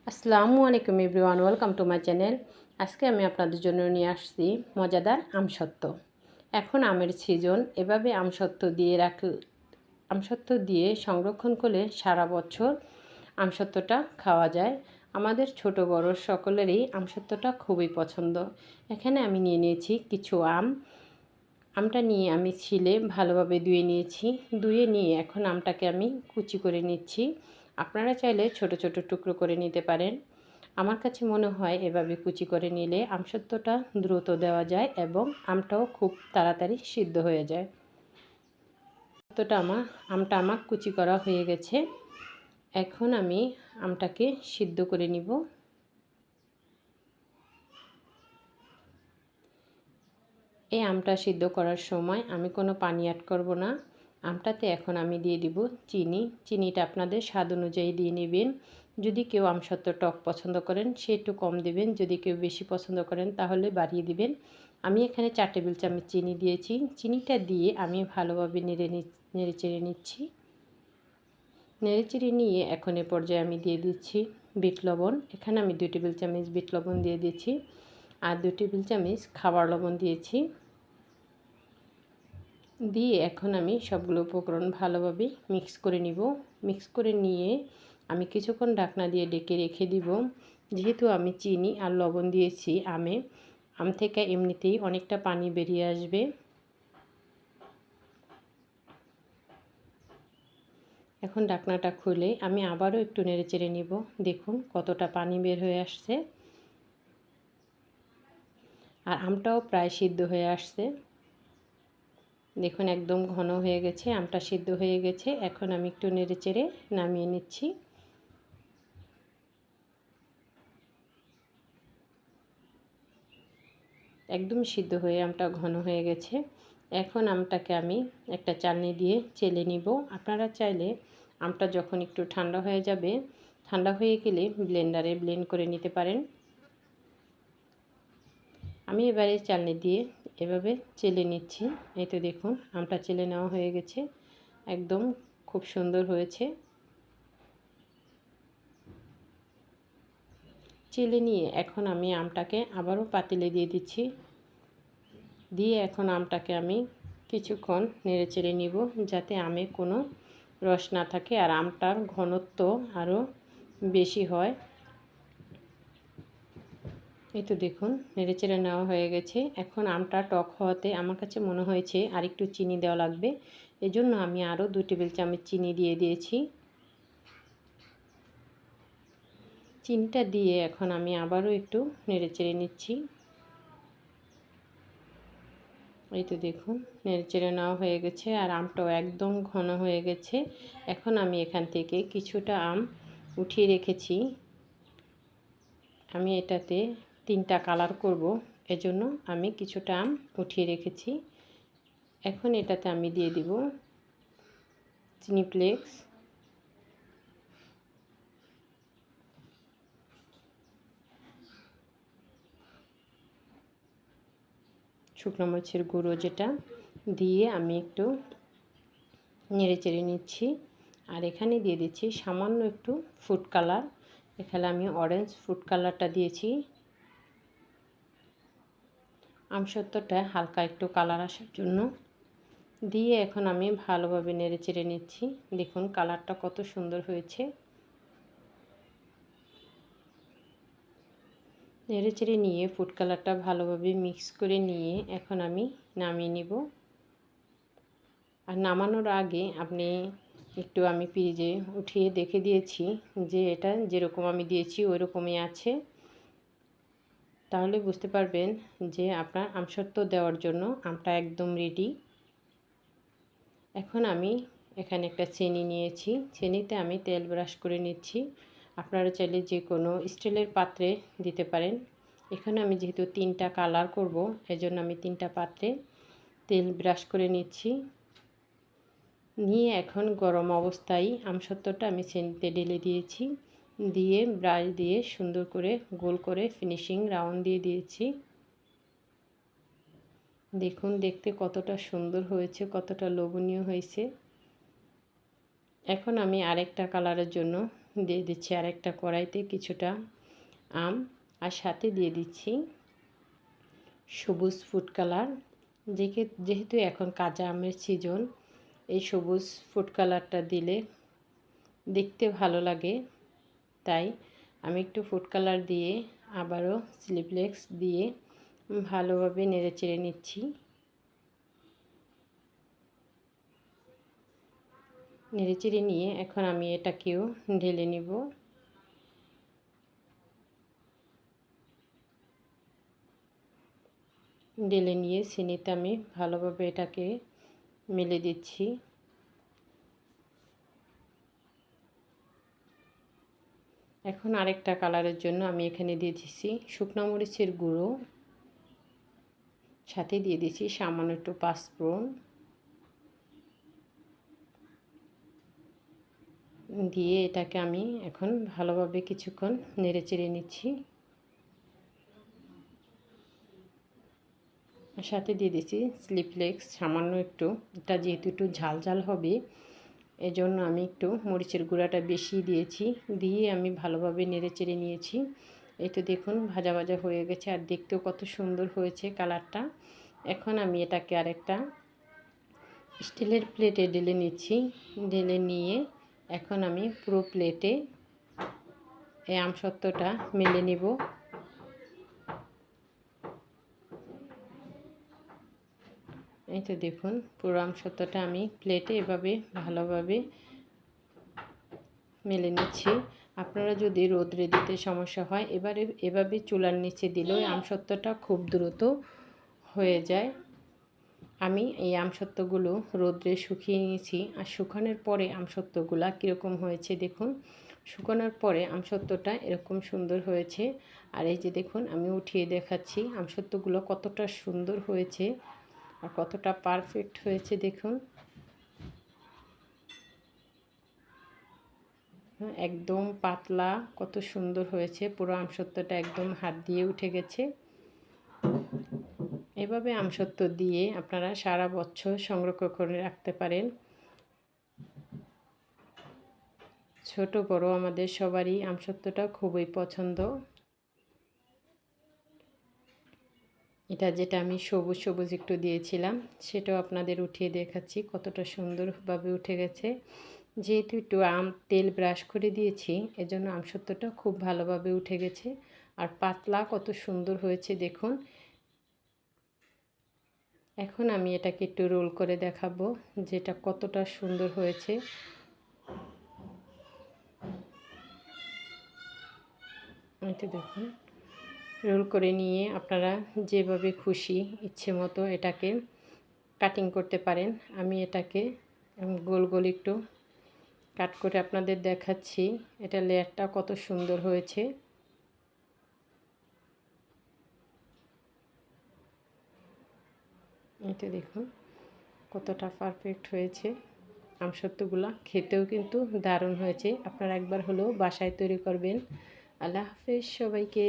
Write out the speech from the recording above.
আসসালামু আলাইকুম everyone, welcome to my channel. আজকে আমি আপনাদের জন্য নিয়ে আসছি মজাদার আমসত্ত্ব। এখন আমের সিজন, এভাবে আমসত্ত্ব দিয়ে সংরক্ষণ করলে সারা বছর আমসত্ত্বটা খাওয়া যায়। আমাদের ছোট বড় সকলেরই আমসত্ত্বটা খুবই পছন্দ। এখানে আমি নিয়ে নিয়েছি কিছু আমটা নিয়ে আমি ছিলে ভালোভাবে ধুয়ে নিয়েছি। ধুয়ে নিয়ে এখন আমটাকে আমি কুচি করে নিচ্ছি। আপনারা চাইলে ছোট ছোট টুকরো করে নিতে পারেন। আমার কাছে মনে হয় এভাবে কুচি করে নিলে আমসত্ত্বটা দ্রুত দেওয়া যায় এবং আমটাও খুব তাড়াতাড়ি সিদ্ধ হয়ে যায়। আমটা আমার কুচি করা হয়ে গেছে। এখন আমি আমটাকে সিদ্ধ করে নিব। এই আমটা সিদ্ধ করার সময় আমি কোনো পানি অ্যাড করব না। আমটাতে এখন আমি দিয়ে দিব চিনি। চিনিটা আপনাদের স্বাদ অনুযায়ী দিয়ে নেবেন। যদি কেউ আমসত্ত্ব টক পছন্দ করেন সে একটু কম দেবেন, যদি কেউ বেশি পছন্দ করেন তাহলে বাড়িয়ে দিবেন। আমি এখানে 4 টেবিল চামচ চিনি দিয়েছি। চিনিটা দিয়ে আমি ভালোভাবে নেড়েচেড়ে নিচ্ছি। নেড়েচেড়ে নিয়ে এখন এ পর্যায়ে আমি দিয়ে দিচ্ছি বিট লবণ। এখানে আমি 2 টেবিল চামচ বিট লবণ দিয়ে দিচ্ছি আর 2 টেবিল চামচ খাবার লবণ দিয়েছি। দিয়ে এখন আমি সবগুলো উপকরণ ভালোভাবে মিক্স করে নিব। মিক্স করে নিয়ে আমি কিছুক্ষণ ঢাকনা দিয়ে ঢেকে রেখে দিব। যেহেতু আমি চিনি আর লবণ দিয়েছি আম থেকে এমনিতেই অনেকটা পানি বেরিয়ে আসবে। এখন ঢাকনাটা খুলে আমি আবারও একটু নেড়েচেড়ে নিব। দেখুন কতটা পানি বের হয়ে আসছে আর আমটাও প্রায় সিদ্ধ হয়ে আসছে। দেখুন একদম ঘন হয়ে গেছে, আমটা সিদ্ধ হয়ে গেছে। এখন আমি একটু নেড়েচেড়ে নামিয়ে নিচ্ছি। একদম সিদ্ধ হয়ে আমটা ঘন হয়ে গেছে। এখন আমটাকে আমি একটা চালনি দিয়ে চেলে নিব। আপনারা চাইলে আমটা যখন একটু ঠান্ডা হয়ে যাবে, ঠান্ডা হয়ে গেলে ব্লেন্ডারে ব্লেন্ড করে নিতে পারেন। আমি এবারে চালনি দিয়ে এভাবে চেলে নিচ্ছি। এই তো দেখুন আমটা চেলে নেওয়া হয়ে গেছে, একদম খুব সুন্দর হয়েছে। চেলে নিয়ে এখন আমি আমটাকে আবারও পাতিলে দিয়ে দিচ্ছি। দিয়ে এখন আমটাকে আমি কিছুক্ষণ নেড়েচেড়ে নিব যাতে আমে কোনো রস না থাকে আর আমটার ঘনত্ব আরও বেশি হয়। এই তো দেখুন নেড়েচেড়ে নেওয়া হয়ে গেছে। এখন আমটা টক হওয়াতে আমার কাছে মনে হয়েছে আর একটু চিনি দেওয়া লাগবে, এজন্য আমি আরও 2 টেবিল চামচ চিনি দিয়ে দিয়েছি। চিনিটা দিয়ে এখন আমি আবারও একটু নেড়েচেড়ে নিচ্ছি। এই তো দেখুন নেড়েচেড়ে নেওয়া হয়ে গেছে আর আমটাও একদম ঘন হয়ে গেছে। এখন আমি এখান থেকে কিছুটা আম উঠিয়ে রেখেছি। আমি এটাতে 3টা কালার করব, এজন্য আমি কিছুটা আম উঠিয়ে রেখেছি। এখন এটাতে আমি দিয়ে দিব চিনি ফ্লেক্স, শুকনো মরিচের গুঁড়ো, যেটা দিয়ে আমি একটু নেড়েচেড়ে নিচ্ছি। আর এখানে দিয়ে দিচ্ছি সামান্য একটু ফুড কালার। এখানে আমি অরেঞ্জ ফুড কালারটা দিয়েছি আমসত্ত্বটা হালকা একটু কালার আসার জন্য। দিয়ে এখন আমি ভালোভাবে নেড়েচেড়ে নিচ্ছি। দেখুন কালারটা কত সুন্দর হয়েছে। নেড়েচেড়ে নিয়ে ফুড কালারটা ভালোভাবে মিক্স করে নিয়ে এখন আমি নামিয়ে নিব। আর নামানোর আগে আমি ফ্রিজে উঠিয়ে দেখে দিয়েছি যে এটা যেরকম আমি দিয়েছি ওই রকমই আছে, তাহলে বুঝতে পারবেন যে আপনার আমসত্ত্ব দেওয়ার জন্য আমটা একদম রেডি। এখন আমি এখানে একটা চিনি নিয়েছি, চিনিতে আমি তেল ব্রাশ করে নিচ্ছি। আপনারা চাইলে যে কোনো স্টিলের পাত্রে দিতে পারেন। এখানে আমি যেহেতু 3টা কালার করব, এজন্য আমি 3টা পাত্রে তেল ব্রাশ করে নিচ্ছি। নিয়ে এখন গরম অবস্থায় আমসত্ত্বটা আমি চিনিতে ঢেলে দিয়েছি। দিয়ে ব্রাশ দিয়ে সুন্দর করে গোল করে ফিনিশিং রাউন্ড দিয়ে দিয়েছি। দেখুন দেখতে কতটা সুন্দর হয়েছে, কতটা লোভনীয় হয়েছে। এখন আমি আরেকটা কালারের জন্য দিয়ে দিচ্ছি আরেকটা কড়াইতে কিছুটা আম, আর সাথে দিয়ে দিচ্ছি সবুজ ফুড কালার। যেহেতু এখন কাঁচা আমের সিজন, এই সবুজ ফুড কালারটা দিলে দেখতে ভালো লাগে, তাই আমি একটু ফুড কালার দিয়ে আবারও চিলি ফ্লেক্স দিয়ে ভালোভাবে নেড়েচেড়ে নিচ্ছি। নেড়েচেড়ে নিয়ে এখন আমি এটাকেও ঢেলে নিব। ঢেলে নিয়ে চিনিতে আমি ভালোভাবে এটাকে মেলে দিচ্ছি। এখন আরেকটা কালারের জন্য আমি এখানে দিয়ে দিচ্ছি শুকনো মরিচের গুঁড়ো, সাথে দিয়ে দিচ্ছি সামান্য একটু পাঁচফোড়ন, দিয়ে এটাকে আমি এখন ভালোভাবে কিছুক্ষণ নেড়েচেড়ে নিচ্ছি। সাথে দিয়ে দিচ্ছি চিলি ফ্লেক্স সামান্য একটু, এটা যেহেতু একটু ঝাল ঝাল হবে এজন্য আমি একটু মরিচের গুঁড়াটা বেশি দিয়েছি, দিয়ে আমি ভালোভাবে নেড়েচেড়ে নিয়েছি। এই তো দেখুন ভাজা ভাজা হয়ে গেছে, আর দেখতেও কত সুন্দর হয়েছে কালারটা। এখন আমি এটাকে আরেকটা স্টিলের প্লেটে ঢেলে নিচ্ছি। ঢেলে নিয়ে এখন আমি পুরো প্লেটে এই আমসত্ত্বটা মেলে নেব। এই তো দেখুন পুরো আমসত্ত্বটা আমি প্লেটে এভাবে ভালোভাবে মেলে নিচ্ছি। আপনারা যদি রোদ্রে দিতে সমস্যা হয় এভাবে চুলার নিচে দিলেও আমসত্ত্বটা খুব দ্রুত হয়ে যায়। আমি এই আমসত্ত্বগুলো রোদ্রে শুকিয়ে নিয়েছি, আর শুকানোর পরে আমসত্ত্বগুলো কীরকম হয়েছে দেখুন। শুকানোর পরে আমসত্ত্বটা এরকম সুন্দর হয়েছে। আর এই যে দেখুন আমি উঠিয়ে দেখাচ্ছি আমসত্ত্বগুলো কতটা সুন্দর হয়েছে আর কতটা পারফেক্ট হয়েছে দেখুন। একদম পাতলা, কত সুন্দর হয়েছে, পুরো আমসত্ত্বটা একদম হাত দিয়ে উঠে গেছে। এভাবে আমসত্ত্ব দিয়ে আপনারা সারা বছর সংরক্ষণ করে রাখতে পারেন। ছোট বড় আমাদের সবারই আমসত্ত্বটা খুবই পছন্দ। এটা যেটা আমি সবুজ সবুজ একটু দিয়েছিলাম সেটাও আপনাদের উঠিয়ে দেখাচ্ছি কতটা সুন্দরভাবে উঠে গেছে। যেহেতু একটু তেল ব্রাশ করে দিয়েছি এজন্য আমসত্ত্বটা খুব ভালোভাবে উঠে গেছে, আর পাতলা কত সুন্দর হয়েছে দেখুন। এখন আমি এটাকে একটু রোল করে দেখাবো যেটা কতটা সুন্দর হয়েছে। এটা দেখুন রোল করে নিয়ে আপনারা যেভাবে খুশি ইচ্ছে মতো এটাকে কাটিং করতে পারেন। আমি এটাকে গোল গোল একটু কাট করে আপনাদের দেখাচ্ছি এটা লেয়ারটা কত সুন্দর হয়েছে। এটা দেখুন কতটা পারফেক্ট হয়েছে। আমসত্ত্বগুলো খেতেও কিন্তু দারুণ হয়েছে। আপনারা একবার হলেও বাসায় তৈরি করবেন। আল্লাহ হাফেজ সবাইকে।